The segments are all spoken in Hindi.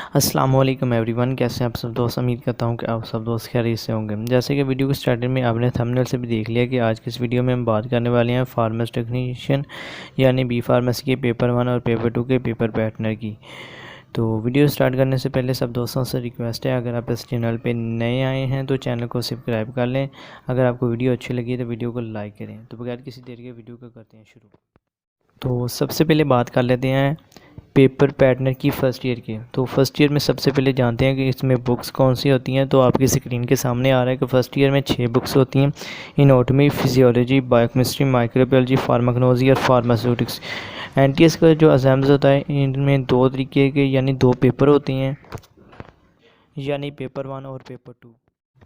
अस्सलाम वालेकुम एवरीवन, कैसे हैं आप सब दोस्त। उम्मीद करता हूं कि आप सब दोस्त खैरियत से होंगे। जैसे कि वीडियो के स्टार्टिंग में आपने थंबनेल से भी देख लिया कि आज की इस वीडियो में हम बात करने वाले हैं फार्मेसी टेक्नीशियन यानी बी फार्मेसी के पेपर 1 और पेपर 2 के पेपर पार्टनर की। तो वीडियो स्टार्ट करने से पहले सब दोस्तों से रिक्वेस्ट है, अगर आप इस चैनल पर नए आए हैं तो चैनल को सब्सक्राइब कर लें। अगर आपको वीडियो अच्छी लगी तो वीडियो को लाइक करें। तो बगैर किसी देर के वीडियो को करते हैं शुरू। तो सबसे पहले बात कर लेते हैं पेपर पार्टनर की फ़र्स्ट ईयर के। तो फर्स्ट ईयर में सबसे पहले जानते हैं कि इसमें बुक्स कौन सी होती हैं। तो आपकी स्क्रीन के सामने आ रहा है कि फ़र्स्ट ईयर में 6 बुक्स होती हैं। Anatomy, physiology, biochemistry, microbiology, pharmacology और फार्मास्यूटिक्स। एनटीएस का जो एग्ज़ाम्स होता है इनमें 2 तरीके के यानी 2 पेपर होते हैं, यानी पेपर 1 और पेपर 2।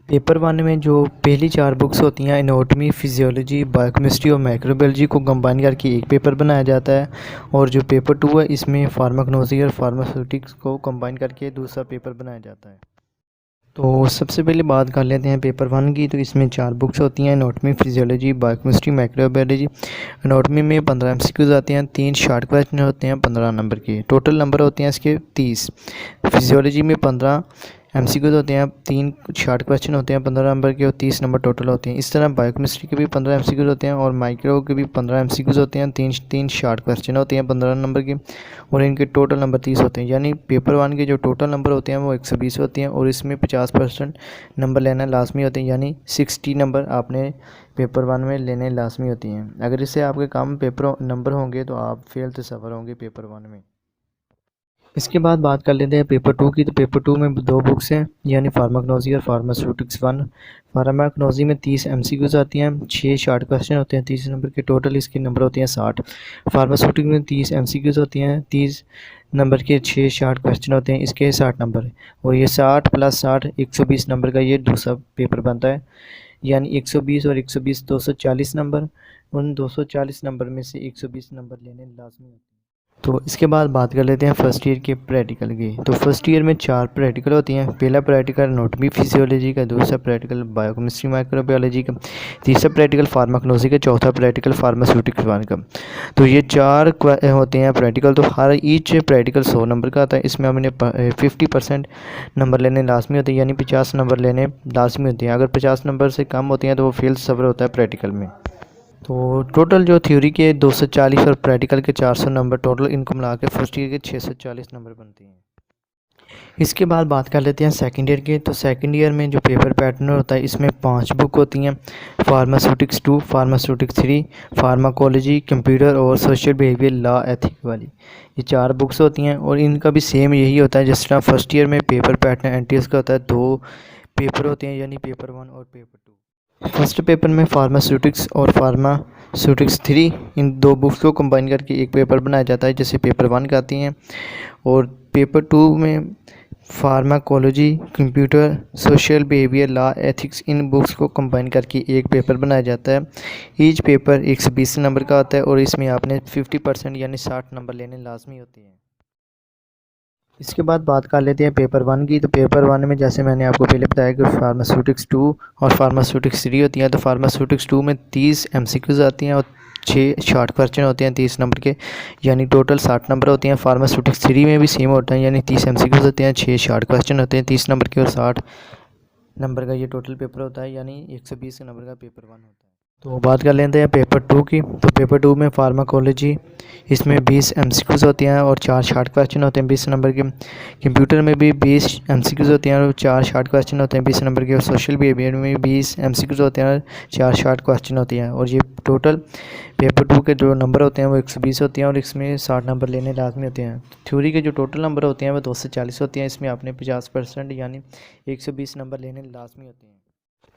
पेपर 1 में जो पहली 4 बुक्स होती हैं एनाटॉमी, फिजियोलॉजी, बायोकेमिस्ट्री और माइक्रोबायोलॉजी को कंबाइन करके एक पेपर बनाया जाता है। और जो पेपर 2 है इसमें फार्माकोलॉजी और फार्मास्यूटिक्स को कंबाइन करके दूसरा पेपर बनाया जाता है। तो सबसे पहले बात कर लेते हैं पेपर 1 की। तो इसमें 4 बुक्स होती हैं anatomy, physiology, biochemistry, microbiology. Anatomy में 15 एमसीक्यूज आते हैं, 3 शॉर्ट क्वेश्चन होते हैं 15 नंबर के। टोटल नंबर होते हैं इसके 30। फिजियोलॉजी में 15 एमसीक्यूज होते हैं, 3 शॉर्ट क्वेश्चन होते हैं 15 नंबर के और 30 नंबर टोटल होते हैं। इस तरह बायोकेमिस्ट्री के भी 15 एमसीक्यूज होते हैं और माइक्रो के भी 15 एमसीक्यूज होते हैं, 3 शॉर्ट क्वेश्चन होते हैं 15 नंबर के और इनके टोटल नंबर 30 होते हैं। यानी पेपर 1 के जो टोटल नंबर होते हैं वो 120 होते हैं और इसमें 50% नंबर लेना लाजमी होते हैं, यानी 60 नंबर आपने पेपर 1 में लेने लाजमी होती हैं। अगर इससे आपके कम पेपर नंबर होंगे तो आप फेल तस्वर होंगे पेपर 1 में। इसके बाद बात कर लेते हैं पेपर 2 की। तो पेपर 2 में 2 बुक्स हैं यानी फार्माकोलॉजी और फार्मास्यूटिक्स 1। फार्माकोलॉजी में 30 एमसीक्यूज आती हैं, 6 शॉर्ट क्वेश्चन होते हैं 30 नंबर के। टोटल इसके नंबर होते हैं 60। फार्मास्यूटिक्स में 30 एमसीक्यूज होती हैं, 30 नंबर के 6 शॉर्ट क्वेश्चन होते हैं, इसके 60 नंबर। और ये 60 प्लस 60 120 नंबर का ये दूसरा पेपर बनता है, यानी 120 और 120 240 नंबर। उन 240 नंबर में से 120 नंबर लेने लाजमी होते हैं। तो इसके बाद बात कर लेते हैं फर्स्ट ईयर के प्रैक्टिकल की। तो फर्स्ट ईयर में 4 प्रैक्टिकल होती हैं। पहला प्रैक्टिकल एनाटॉमी फिजियोलॉजी का, दूसरा प्रैक्टिकल बायोकेमिस्ट्री माइक्रोबायोलॉजी का, तीसरा प्रैक्टिकल फार्माकोलॉजी का, चौथा प्रैक्टिकल फार्मास्यूटिक्स 1 का। तो ये 4 होते हैं प्रैक्टिकल। तो हर ईच प्रैक्टिकल 100 नंबर का आता है। इसमें हमने 50% नंबर लेने लाजमी होते हैं, यानी 50 नंबर लेने लाजमी होते हैं। अगर 50 नंबर से कम होते हैं तो वो फेल सब्र होता है प्रैक्टिकल में। तो टोटल जो थ्योरी के 240 और प्रैक्टिकल के 400 नंबर, टोटल इनको मिला के फर्स्ट ईयर के 640 नंबर बनते हैं। इसके बाद बात कर लेते हैं सेकंड ईयर के। तो सेकंड ईयर में जो पेपर पैटर्न होता है इसमें 5 बुक होती हैं। फार्मास्यूटिक्स 2, फार्मास्यूटिक्स 3, फार्माकोलॉजी, कंप्यूटर और सोशल बिहेवियर, लॉ, एथिक वाली, ये 4 बुक्स होती हैं। और इनका भी सेम यही होता है जिस तरह फर्स्ट ईयर में पेपर पैटर्न एनटीएस का होता है। 2 पेपर होते हैं यानी पेपर 1 और पेपर 2। फर्स्ट पेपर में फार्मास्यूटिक्स और फार्मास्यूटिक्स 3 इन 2 बुक्स को कंबाइन करके एक पेपर बनाया जाता है जैसे पेपर 1 का आती हैं। और पेपर 2 में pharmacology, computer, social behaviour, law, ethics, इन बुक्स को कंबाइन करके एक पेपर बनाया जाता है। ईच पेपर 120 नंबर का आता है और इसमें आपने 50% यानी 60 नंबर लेने लाजमी होते हैं। इसके बाद बात कर लेते हैं पेपर 1 की। तो पेपर 1 में जैसे मैंने आपको पहले बताया कि फार्मास्यूटिक्स 2 और फार्मास्यूटिक्स 3 होती हैं। तो फार्मास्यूटिक्स 2 में 30 एमसीक्यूज आती हैं और 6 शॉर्ट क्वेश्चन होते हैं 30 नंबर के, यानी टोटल 60 नंबर होते हैं। फार्मास्यूटिक्स 3 में भी सेम होता है, यानी 30 एमसीक्यूज होते हैं, 6 शॉर्ट क्वेश्चन होते हैं 30 नंबर के और 60 नंबर का ये टोटल पेपर होता है, यानी 120 नंबर का पेपर 1 होता है। तो बात कर लेते हैं पेपर 2 की। तो पेपर 2 में फार्माकोलॉजी, इसमें 20 एमसीक्यूज होती हैं और 4 शॉर्ट क्वेश्चन होते हैं 20 नंबर के। कंप्यूटर में भी 20 एमसीक्यूज होते हैं और 4 शॉर्ट क्वेश्चन होते हैं 20 नंबर के। और सोशल बिहेवियर में 20 एमसीक्यूज होते हैं और 4 शॉर्ट क्वेश्चन होते हैं। और ये टोटल पेपर 2 के जो नंबर होते हैं वो 120 होते हैं और इसमें 60 नंबर लेने लाजमी होते हैं। थ्योरी के जो टोटल नंबर होते हैं वो 240 होते हैं, इसमें आपने 50% यानी 120 नंबर लेने लाजमी होते हैं।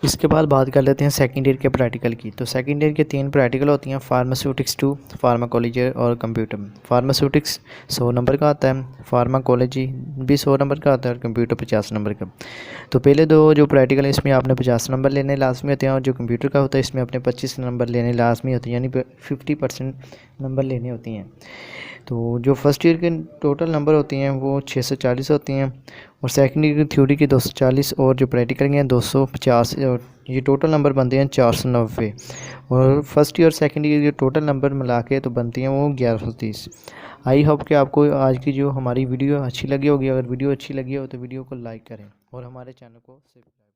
इसके बाद बात कर लेते हैं सेकंड ईयर के प्रैक्टिकल की। तो सेकंड ईयर के 3 प्रैक्टिकल होती हैं। फार्मास्यूटिक्स 2, फार्माकोलॉजी और कंप्यूटर। फार्मास्यूटिक्स 100 नंबर का आता है, फार्माकोलॉजी भी 100 नंबर का आता है और कंप्यूटर 50 नंबर का। तो पहले 2 जो प्रैक्टिकल है इसमें आपने 50 नंबर लेने लाजमी होते हैं और जो कंप्यूटर का होता है इसमें आपने 25 नंबर लेने लाजमी होते हैं, यानी 50% नंबर लेने होती हैं। तो जो फर्स्ट ईयर के टोटल नंबर होती हैं वो 640 होती हैं और सेकंड ईयर की थ्योरी की 240 और जो प्रैक्टिकल के हैं 250 और ये टोटल नंबर बनते हैं 490 और फर्स्ट ईयर सेकंड ईयर के टोटल नंबर मिला के तो बनती हैं वो 1130। आई होप कि आपको आज की जो हमारी वीडियो अच्छी लगी होगी। अगर वीडियो अच्छी लगी हो तो वीडियो को लाइक करें और हमारे चैनल को सब्सक्राइब